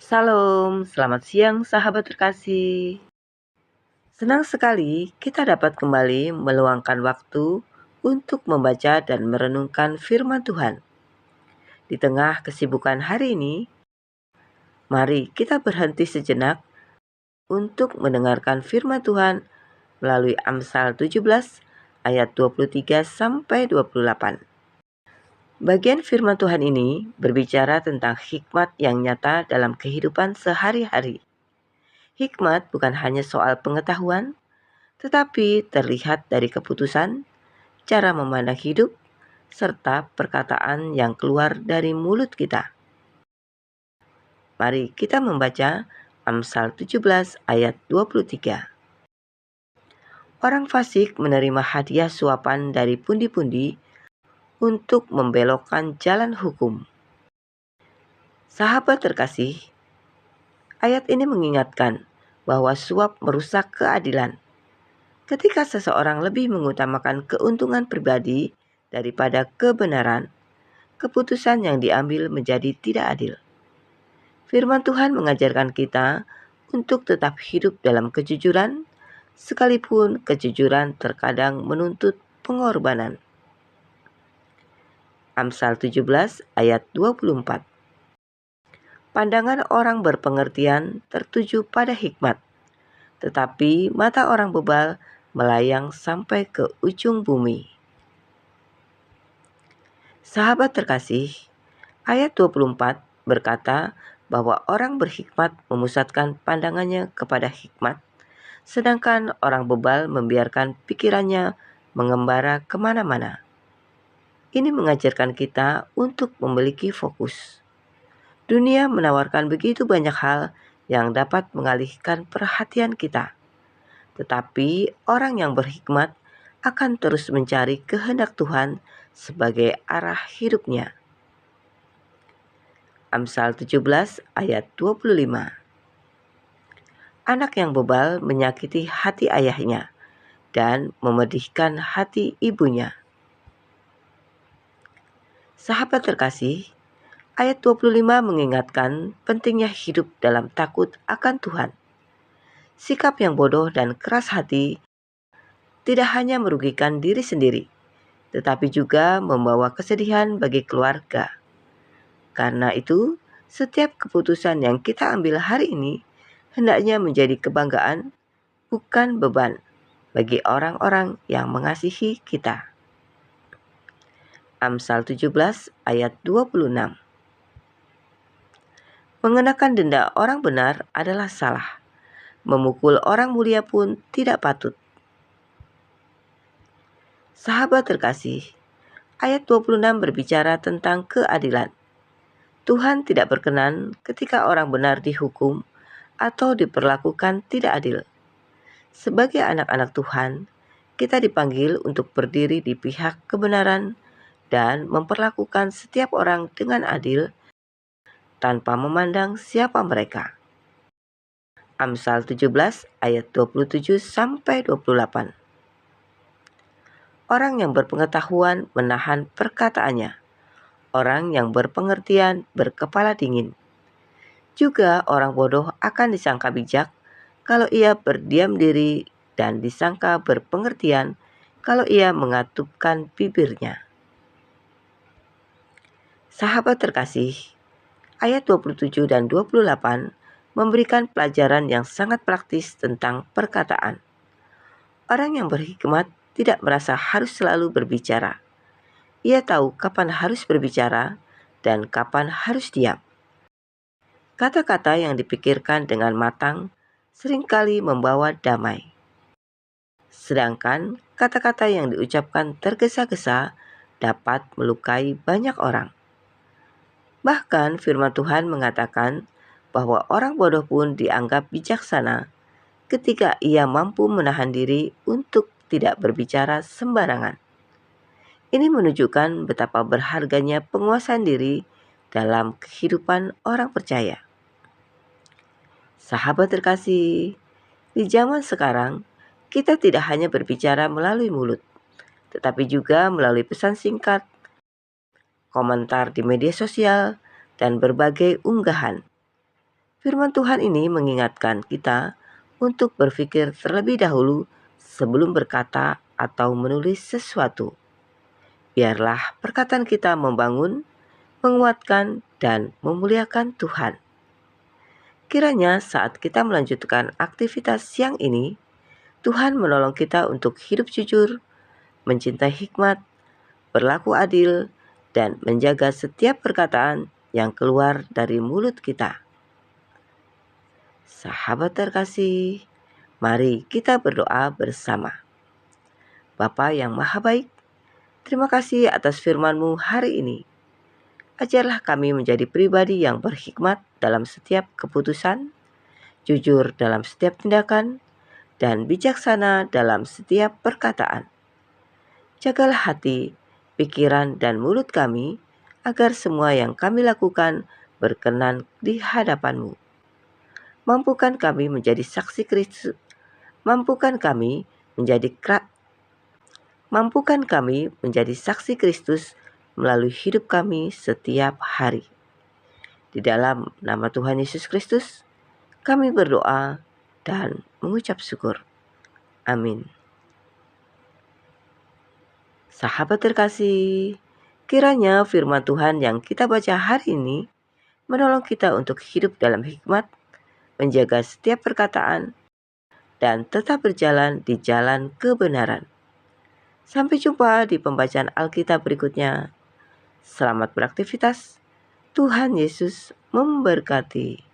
Salam, selamat siang sahabat terkasih. Senang sekali kita dapat kembali meluangkan waktu untuk membaca dan merenungkan firman Tuhan. Di tengah kesibukan hari ini, mari kita berhenti sejenak untuk mendengarkan firman Tuhan melalui Amsal 17 ayat 23 sampai 28. Bagian firman Tuhan ini berbicara tentang hikmat yang nyata dalam kehidupan sehari-hari. Hikmat bukan hanya soal pengetahuan, tetapi terlihat dari keputusan, cara memandang hidup, serta perkataan yang keluar dari mulut kita. Mari kita membaca Amsal 17 ayat 23. Orang fasik menerima hadiah suapan dari pundi-pundi untuk membelokkan jalan hukum. Sahabat terkasih, ayat ini mengingatkan bahwa suap merusak keadilan. Ketika seseorang lebih mengutamakan keuntungan pribadi daripada kebenaran, keputusan yang diambil menjadi tidak adil. Firman Tuhan mengajarkan kita untuk tetap hidup dalam kejujuran, sekalipun kejujuran terkadang menuntut pengorbanan. Amsal 17 ayat 24. Pandangan orang berpengertian tertuju pada hikmat, tetapi mata orang bebal melayang sampai ke ujung bumi. Sahabat terkasih, ayat 24 berkata bahwa orang berhikmat memusatkan pandangannya kepada hikmat, sedangkan orang bebal membiarkan pikirannya mengembara kemana-mana. Ini mengajarkan kita untuk memiliki fokus. Dunia menawarkan begitu banyak hal yang dapat mengalihkan perhatian kita. Tetapi orang yang berhikmat akan terus mencari kehendak Tuhan sebagai arah hidupnya. Amsal 17 ayat 25. Anak yang bebal menyakiti hati ayahnya dan memedihkan hati ibunya. Sahabat terkasih, ayat 25 mengingatkan pentingnya hidup dalam takut akan Tuhan. Sikap yang bodoh dan keras hati tidak hanya merugikan diri sendiri, tetapi juga membawa kesedihan bagi keluarga. Karena itu, setiap keputusan yang kita ambil hari ini hendaknya menjadi kebanggaan, bukan beban bagi orang-orang yang mengasihi kita. Amsal 17 ayat 26. Mengenakan denda orang benar adalah salah. Memukul orang mulia pun tidak patut. Sahabat terkasih, ayat 26 berbicara tentang keadilan. Tuhan tidak berkenan ketika orang benar dihukum atau diperlakukan tidak adil. Sebagai anak-anak Tuhan, kita dipanggil untuk berdiri di pihak kebenaran dan memperlakukan setiap orang dengan adil tanpa memandang siapa mereka. Amsal 17 ayat 27 sampai 28. Orang yang berpengetahuan menahan perkataannya. Orang yang berpengertian berkepala dingin. Juga orang bodoh akan disangka bijak kalau ia berdiam diri dan disangka berpengertian kalau ia mengatupkan bibirnya. Sahabat terkasih, ayat 27 dan 28 memberikan pelajaran yang sangat praktis tentang perkataan. Orang yang berhikmat tidak merasa harus selalu berbicara. Ia tahu kapan harus berbicara dan kapan harus diam. Kata-kata yang dipikirkan dengan matang seringkali membawa damai. Sedangkan kata-kata yang diucapkan tergesa-gesa dapat melukai banyak orang. Bahkan firman Tuhan mengatakan bahwa orang bodoh pun dianggap bijaksana ketika ia mampu menahan diri untuk tidak berbicara sembarangan. Ini menunjukkan betapa berharganya penguasaan diri dalam kehidupan orang percaya. Sahabat terkasih, di zaman sekarang, kita tidak hanya berbicara melalui mulut, tetapi juga melalui pesan singkat, komentar di media sosial, dan berbagai unggahan. Firman Tuhan ini mengingatkan kita untuk berpikir terlebih dahulu sebelum berkata atau menulis sesuatu. Biarlah perkataan kita membangun, menguatkan, dan memuliakan Tuhan. Kiranya saat kita melanjutkan aktivitas siang ini, Tuhan menolong kita untuk hidup jujur, mencintai hikmat, berlaku adil, dan menjaga setiap perkataan yang keluar dari mulut kita. Sahabat terkasih, mari kita berdoa bersama. Bapa yang Maha Baik, terima kasih atas firman-Mu hari ini. Ajarlah kami menjadi pribadi yang berhikmat dalam setiap keputusan, jujur dalam setiap tindakan, dan bijaksana dalam setiap perkataan. Jagalah hati, pikiran, dan mulut kami, agar semua yang kami lakukan berkenan di hadapan-Mu. Mampukan kami menjadi saksi Kristus. Mampukan kami menjadi saksi Kristus melalui hidup kami setiap hari. Di dalam nama Tuhan Yesus Kristus, kami berdoa dan mengucap syukur. Amin. Sahabat terkasih, kiranya firman Tuhan yang kita baca hari ini menolong kita untuk hidup dalam hikmat, menjaga setiap perkataan, dan tetap berjalan di jalan kebenaran. Sampai jumpa di pembacaan Alkitab berikutnya. Selamat beraktivitas. Tuhan Yesus memberkati.